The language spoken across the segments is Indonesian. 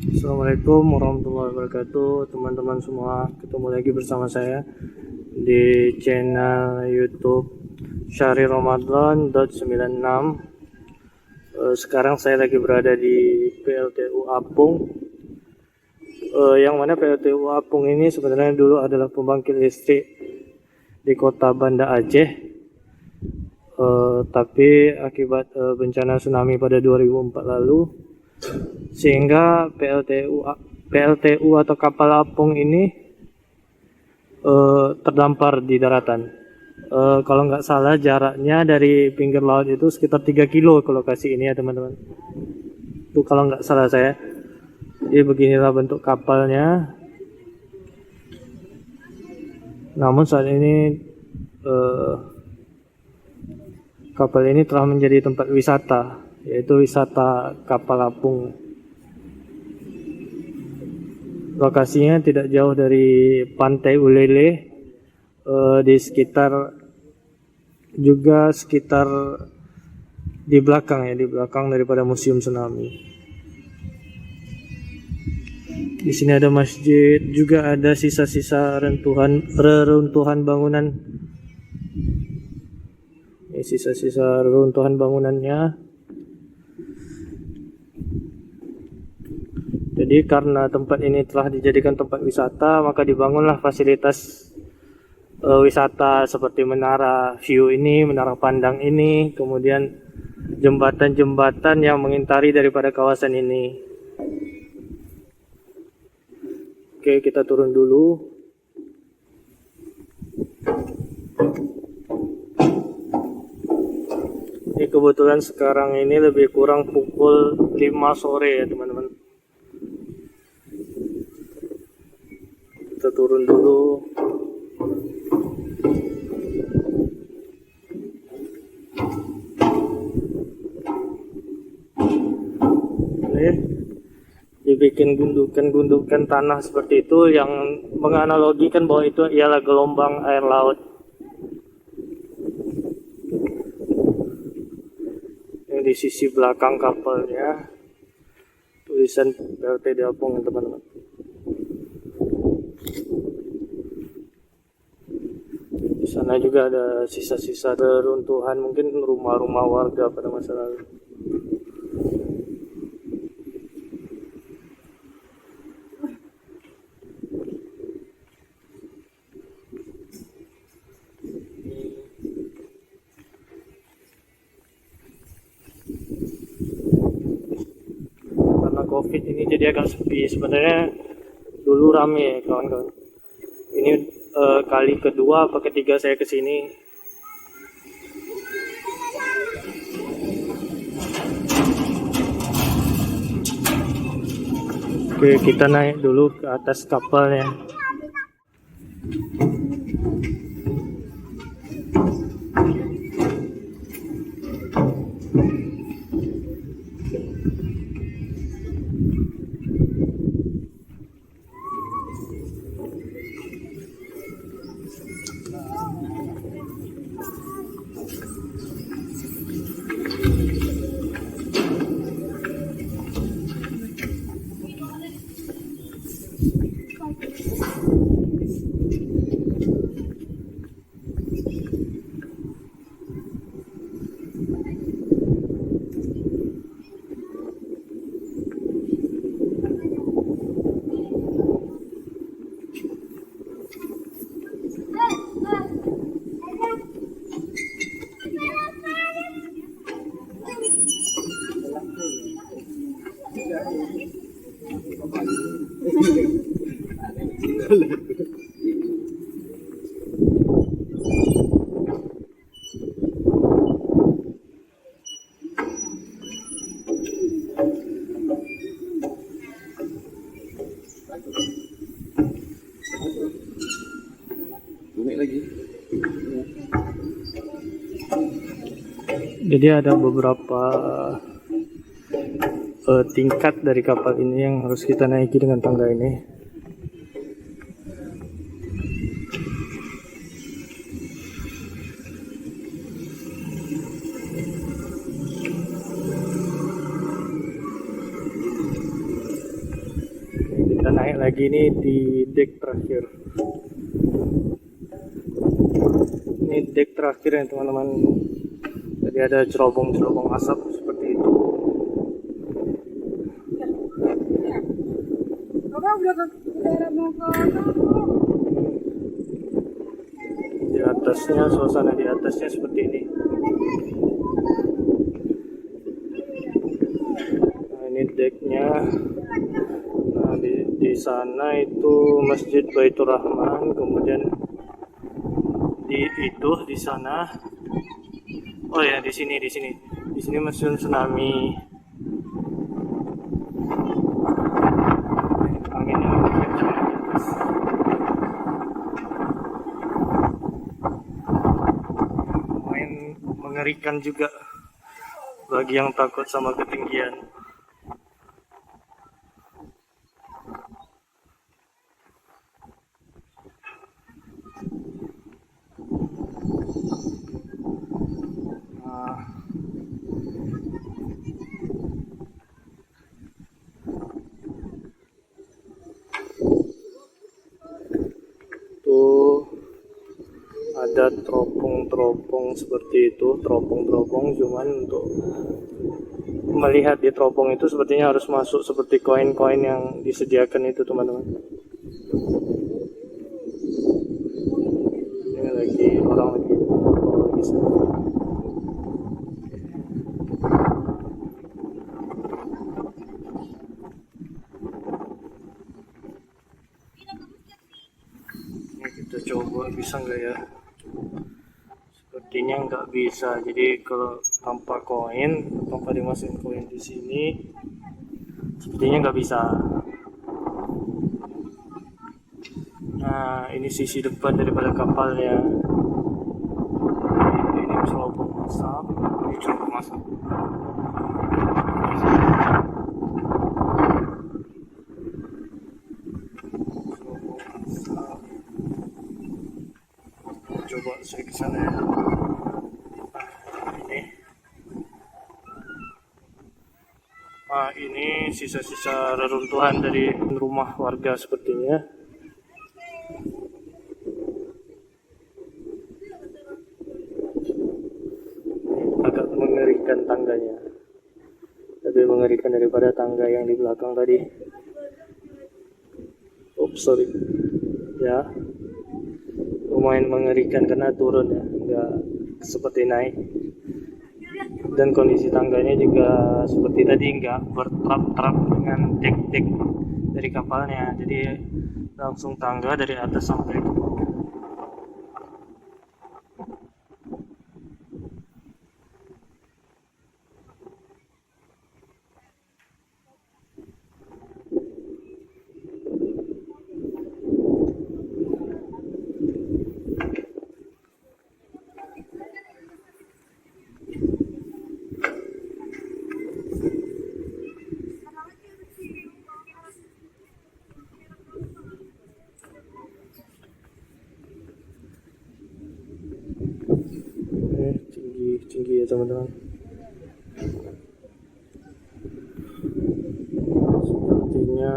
Assalamualaikum warahmatullahi wabarakatuh, teman-teman semua. Ketemu lagi bersama saya di channel YouTube Syahri Ramadan 96. Sekarang saya lagi berada di PLTU Apung. Yang mana PLTU Apung ini sebenarnya dulu adalah pembangkit listrik di kota Banda Aceh. Tapi akibat bencana tsunami pada 2004 lalu, sehingga PLTU atau kapal apung ini terdampar di daratan. Kalau nggak salah jaraknya dari pinggir laut itu sekitar 3 kilo ke lokasi ini ya teman-teman. Itu kalau nggak salah saya. Jadi beginilah bentuk kapalnya. Namun saat ini kapal ini telah menjadi tempat wisata, yaitu wisata kapal apung. Lokasinya tidak jauh dari Pantai Ulele, di sekitar di belakang daripada Museum Tsunami. Di sini ada masjid, juga ada sisa-sisa reruntuhan bangunan. Ini sisa-sisa reruntuhan bangunannya. Jadi karena tempat ini telah dijadikan tempat wisata, maka dibangunlah fasilitas wisata seperti menara view ini, menara pandang ini, kemudian jembatan-jembatan yang mengintari daripada kawasan ini. Oke, kita turun dulu. Ini kebetulan sekarang ini lebih kurang pukul 5 sore ya teman-teman. Kita turun dulu. Ini dibikin gundukan-gundukan tanah seperti itu yang menganalogikan bahwa itu ialah gelombang air laut. Yang di sisi belakang kapalnya tulisan PLT Apung teman-teman. Di sana juga ada sisa-sisa reruntuhan, mungkin rumah-rumah warga pada masa lalu. Karena COVID ini jadi agak sepi. Sebenarnya dulu rame ya kawan-kawan. Ini kali kedua atau ketiga saya kesini. Oke, kita naik dulu ke atas kapalnya. Jadi ada beberapa tingkat dari kapal ini yang harus kita naiki dengan tangga ini. naik lagi nih di dek terakhir. Ini dek terakhir ya teman-teman. Jadi ada cerobong-cerobong asap seperti itu. Di atasnya, suasana di atasnya seperti ini. Nah, ini deknya. Nah, di sana itu Masjid Baitur Rahman, kemudian di sana. Oh ya, di sini Museum Tsunami. Angin yang kencang di atas. Lumayan mengerikan juga bagi yang takut sama ketinggian. Ada teropong-teropong seperti itu, teropong-teropong, cuman untuk melihat di teropong itu sepertinya harus masuk seperti koin-koin yang disediakan itu teman-teman. Ini lagi orang lagi foto lagi selfie. Ini kita coba bisa nggak ya? Sepertinya nggak bisa. Jadi kalau tanpa dimasukin koin di sini, sepertinya nggak bisa. Nah, ini sisi depan daripada kapalnya. Ini cerobong asap. Ini cerobong asap. Coba saya ke sana ya. Ini sisa-sisa reruntuhan dari rumah warga sepertinya. Agak mengerikan tangganya. Lebih mengerikan daripada tangga yang di belakang tadi. Oops, sorry. Ya. Lumayan mengerikan karena turun ya, nggak seperti naik. Dan kondisi tangganya juga seperti tadi, nggak bertrap-trap dengan dek-dek dari kapalnya, jadi langsung tangga dari atas sampai ke bawah. Tinggi ya teman-teman. Sepertinya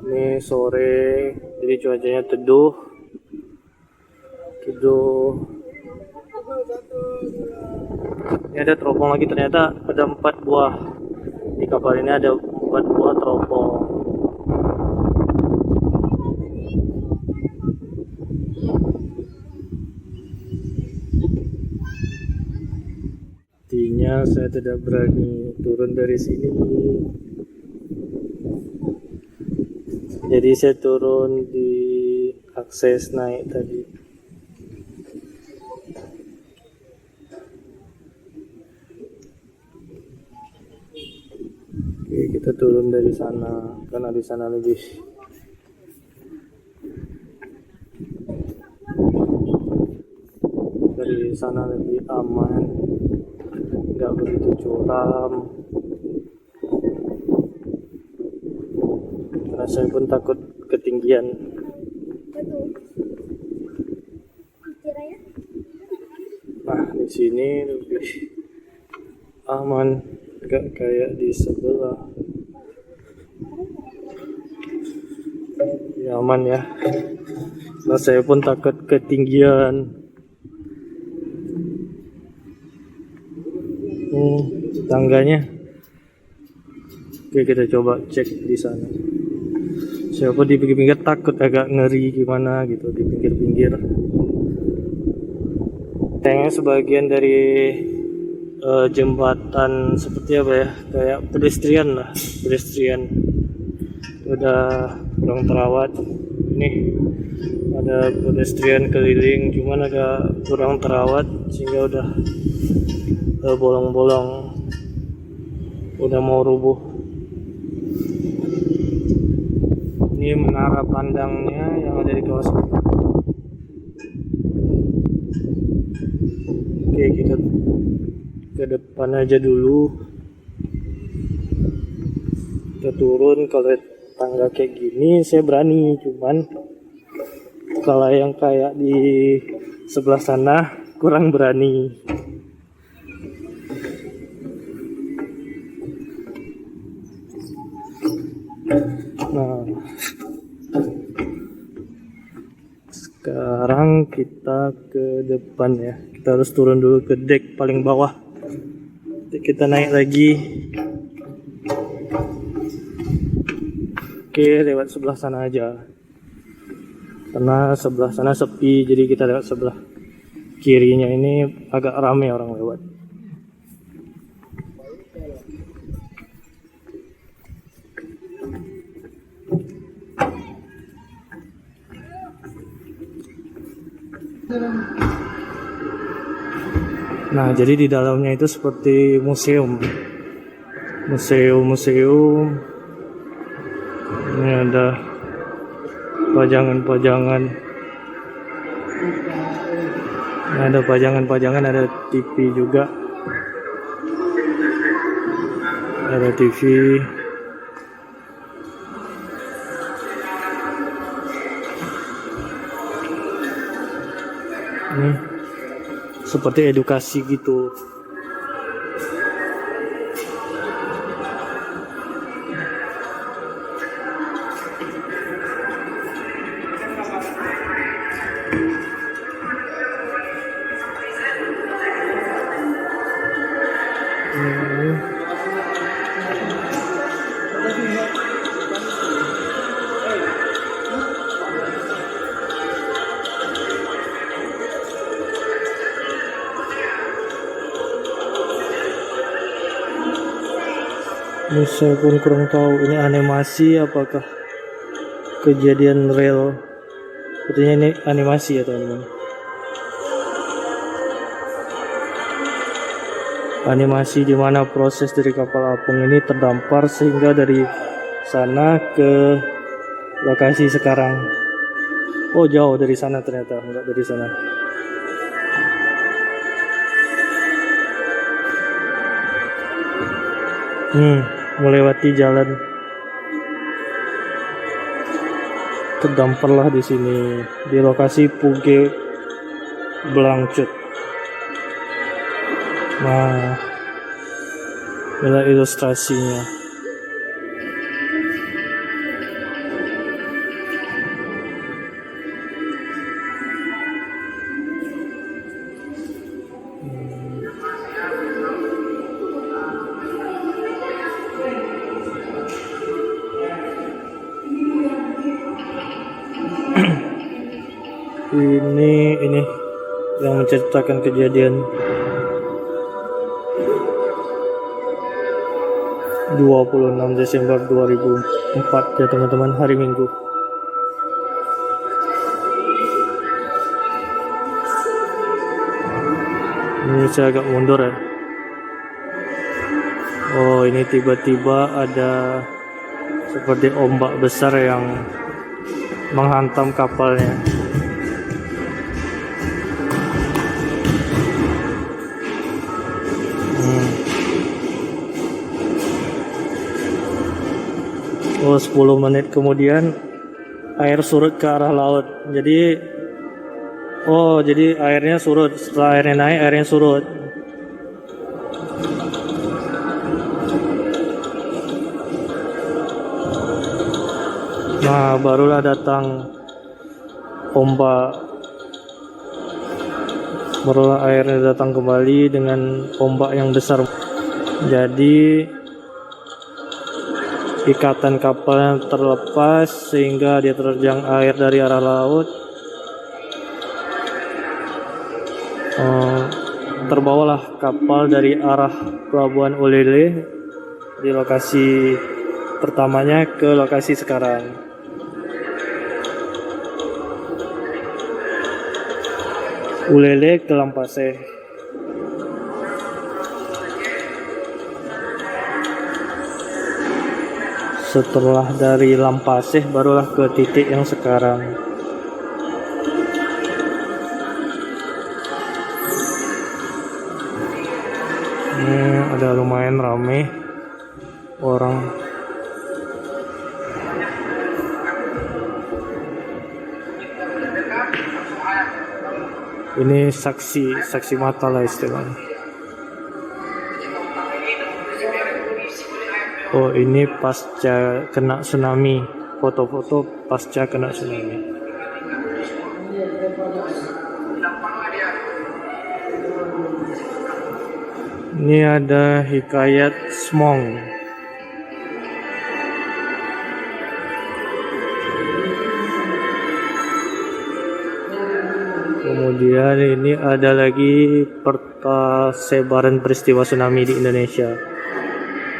ini sore, jadi cuacanya teduh. Ini ada teropong lagi, ternyata ada 4 buah. Di kapal ini ada 4 buah teropong. Artinya saya tidak berani turun dari sini. Jadi saya turun di akses naik tadi. Oke, kita turun dari sana karena di sana lebih aman, nggak begitu curam. Karena saya pun takut ketinggian. di sini lebih aman, gak kayak di sebelah. Ya, aman ya. Nah, saya pun takut ketinggian. Tangganya. Oke, kita coba cek di sana. Siapa di pinggir-pinggir takut, agak ngeri gimana gitu di pinggir-pinggir. Kayaknya sebagian dari jembatan seperti apa ya, kayak pedestrian lah, pedestrian udah kurang terawat. Ini ada pedestrian keliling, cuman agak kurang terawat sehingga udah bolong-bolong, udah mau rubuh. Ini menara pandangnya yang ada di kawasan. Oke, kita ke depan aja dulu. Kita turun. Kalau tangga kayak gini saya berani, cuman kalau yang kayak di sebelah sana kurang berani. Nah, sekarang kita ke depan ya. Kita harus turun dulu ke dek paling bawah. Kita naik lagi. Oke, lewat sebelah sana aja. Karena sebelah sana sepi, jadi kita lewat sebelah kirinya ini agak ramai orang lewat. Nah, jadi di dalamnya itu seperti museum. Ini ada pajangan-pajangan. Ada pajangan-pajangan, ada TV juga. Ada TV. Ini seperti edukasi gitu. Ini saya pun kurang tahu ini animasi apakah kejadian real. Sepertinya ini animasi ya teman-teman. Animasi di mana proses dari kapal apung ini terdampar sehingga dari sana ke lokasi sekarang. Oh, jauh dari sana ternyata, enggak dari sana. Melewati jalan, terdamparlah di sini di lokasi Puge Blangcut. Nah, inilah ilustrasinya. Ini yang menceritakan kejadian 26 Desember 2004 ya teman-teman, hari Minggu. Ini saya agak mundur ya. Oh, ini tiba-tiba ada seperti ombak besar yang menghantam kapalnya. Oh, 10 menit kemudian air surut ke arah laut. Jadi Oh, jadi airnya surut. Setelah airnya naik, airnya surut. Nah, barulah datang ombak. Barulah airnya datang kembali dengan ombak yang besar. Jadi ikatan kapalnya terlepas sehingga dia terjang air dari arah laut. Terbawalah kapal dari arah pelabuhan Ulele di lokasi pertamanya ke lokasi sekarang. Ulele ke Lampaseh. Setelah dari Lampaseh barulah ke titik yang sekarang. Ini ada lumayan ramai orang. Ini saksi mata lah istilahnya. Oh, ini pasca kena tsunami, foto-foto pasca kena tsunami. Ini ada Hikayat Smong. Kemudian ini ada lagi persebaran peristiwa tsunami di Indonesia.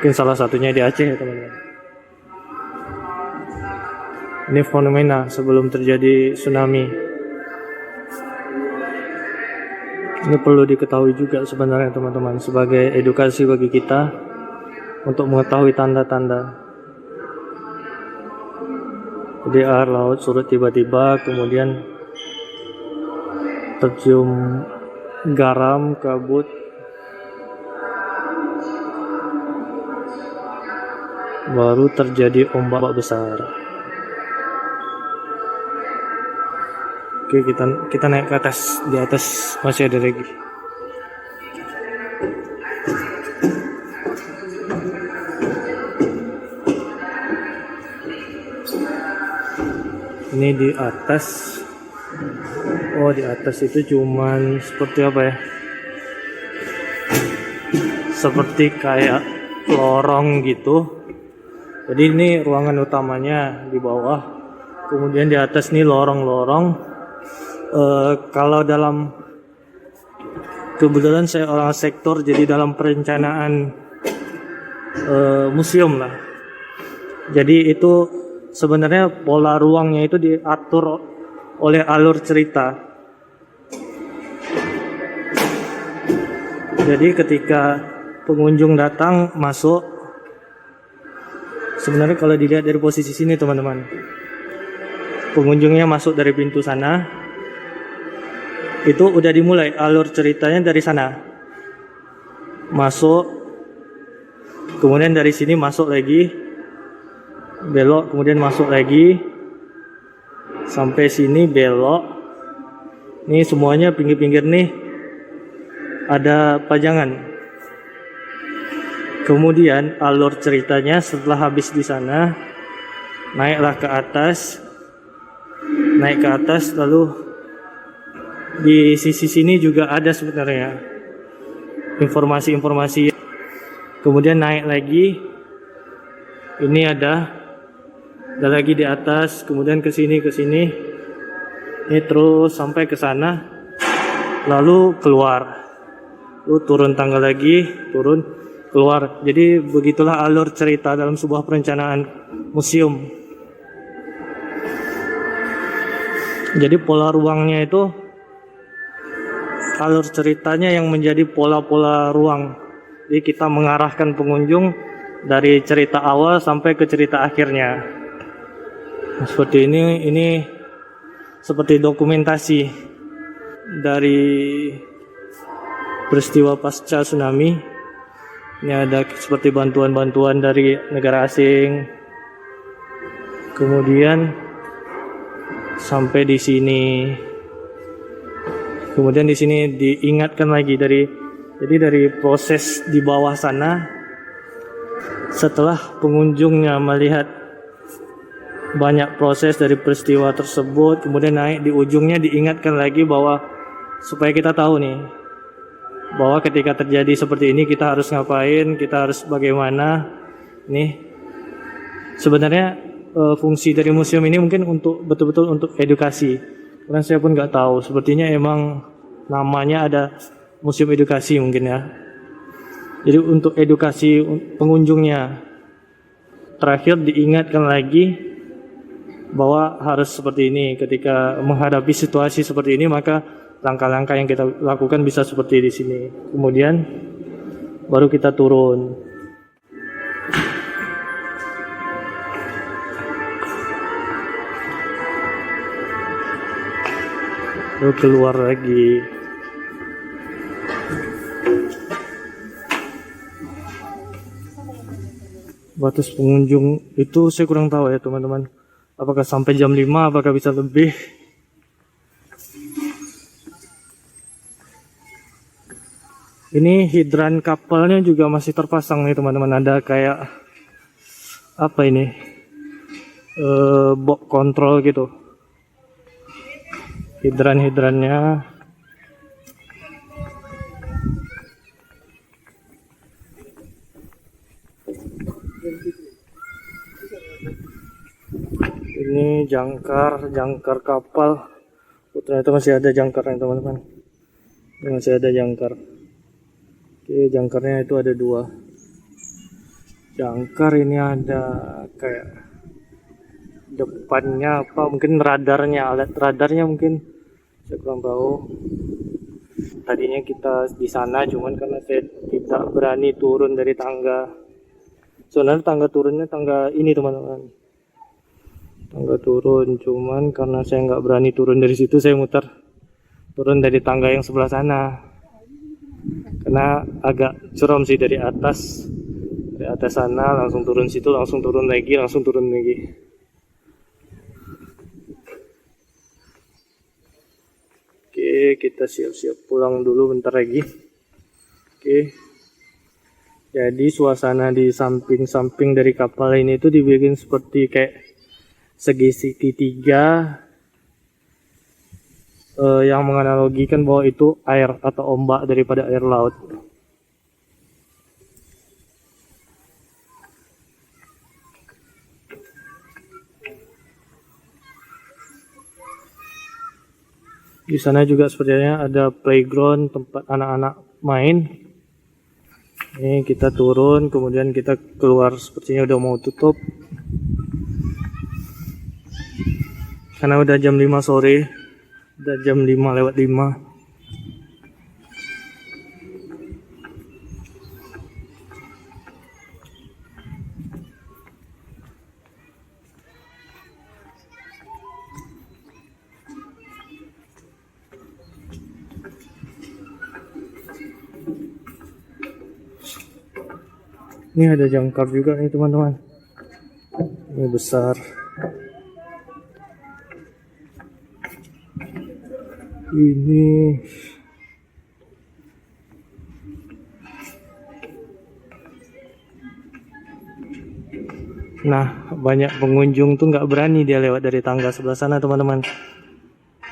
Mungkin salah satunya di Aceh ya teman-teman. Ini fenomena sebelum terjadi tsunami. Ini perlu diketahui juga sebenarnya teman-teman, sebagai edukasi bagi kita untuk mengetahui tanda-tanda. Jadi air laut surut tiba-tiba, kemudian tercium garam, kabut, baru terjadi ombak besar. Oke, kita naik ke atas. Di atas masih ada lagi. Ini di atas. Oh, di atas itu cuman seperti apa ya? Seperti kayak lorong gitu. Jadi ini ruangan utamanya di bawah. Kemudian di atas nih lorong-lorong. Kalau dalam kebetulan saya orang sektor, jadi dalam perencanaan museum lah. Jadi itu sebenarnya pola ruangnya itu diatur oleh alur cerita. Jadi ketika pengunjung datang masuk, sebenarnya kalau dilihat dari posisi sini teman-teman, pengunjungnya masuk dari pintu sana, itu udah dimulai alur ceritanya dari sana, masuk, kemudian dari sini masuk lagi, belok, kemudian masuk lagi, sampai sini belok. Ini semuanya pinggir-pinggir nih ada pajangan. Kemudian alur ceritanya setelah habis di sana, naiklah ke atas, naik ke atas, lalu di sisi sini juga ada sebenarnya informasi-informasi. Kemudian naik lagi, ini ada lagi di atas, kemudian ke sini, ini terus sampai ke sana, lalu keluar, lalu turun tangga lagi, turun, keluar. Jadi begitulah alur cerita dalam sebuah perencanaan museum. Jadi pola ruangnya itu, alur ceritanya yang menjadi pola-pola ruang. Jadi kita mengarahkan pengunjung dari cerita awal sampai ke cerita akhirnya. Seperti ini seperti dokumentasi dari peristiwa pasca tsunami. Ini ada seperti bantuan-bantuan dari negara asing. Kemudian sampai di sini Kemudian di sini diingatkan lagi dari proses di bawah sana, setelah pengunjungnya melihat banyak proses dari peristiwa tersebut, kemudian naik di ujungnya diingatkan lagi bahwa supaya kita tahu nih bahwa ketika terjadi seperti ini kita harus ngapain, kita harus bagaimana. Nih sebenarnya fungsi dari museum ini mungkin untuk betul-betul untuk edukasi, karena saya pun nggak tahu, sepertinya emang namanya ada museum edukasi mungkin ya. Jadi untuk edukasi pengunjungnya, terakhir diingatkan lagi bahwa harus seperti ini, ketika menghadapi situasi seperti ini maka langkah-langkah yang kita lakukan bisa seperti di sini. Kemudian baru kita turun. Lalu keluar lagi. Batas pengunjung itu saya kurang tahu ya teman-teman. Apakah sampai jam 5, apakah bisa lebih? Ini hidran kapalnya juga masih terpasang nih teman-teman. Ada kayak apa ini? Box control gitu. Hidran-hidrannya. Ini jangkar kapal. Oh, ternyata masih ada jangkarnya teman-teman. Masih ada jangkar. Oke, jangkarnya itu ada 2. Jangkar ini ada kayak depannya apa? Mungkin radarnya, alat radarnya mungkin. Saya kurang tahu. Tadinya kita di sana, cuman karena saya tidak berani turun dari tangga. Sebenarnya tangga turunnya tangga ini teman-teman. Tangga turun, cuman karena saya nggak berani turun dari situ, saya muter turun dari tangga yang sebelah sana, karena agak curam sih dari atas sana langsung turun situ, langsung turun lagi. Oke, kita siap-siap pulang dulu bentar lagi. Oke, jadi suasana di samping-samping dari kapal ini itu dibikin seperti kayak segi segitiga yang menganalogikan bahwa itu air atau ombak daripada air laut. Di sana juga sepertinya ada playground, tempat anak-anak main. Ini kita turun, kemudian kita keluar, sepertinya udah mau tutup. Karena udah jam 5 sore, udah jam 5:05. Ini ada jangkar juga nih teman-teman. Ini besar. Ini nah, banyak pengunjung tuh nggak berani dia lewat dari tangga sebelah sana teman-teman.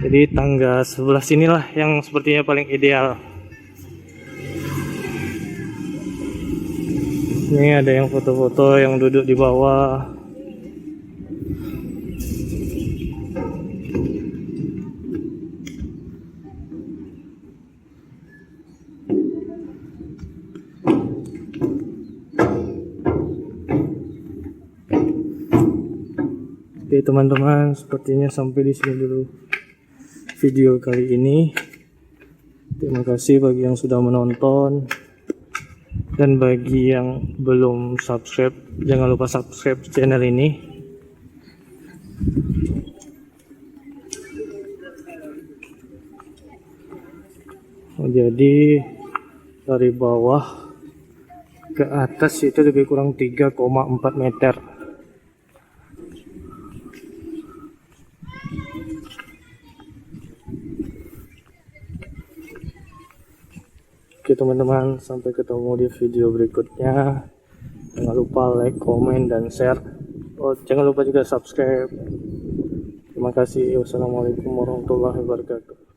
Jadi tangga sebelah sinilah yang sepertinya paling ideal. Ini ada yang foto-foto yang duduk di bawah. Oke teman-teman, sepertinya sampai di sini dulu video kali ini. Terima kasih bagi yang sudah menonton, dan bagi yang belum subscribe, jangan lupa subscribe channel ini. Jadi dari bawah ke atas itu lebih kurang 3,4 meter. Oke teman-teman, sampai ketemu di video berikutnya. Jangan lupa like, komen, dan share. Oh, jangan lupa juga subscribe. Terima kasih. Wassalamualaikum warahmatullahi wabarakatuh.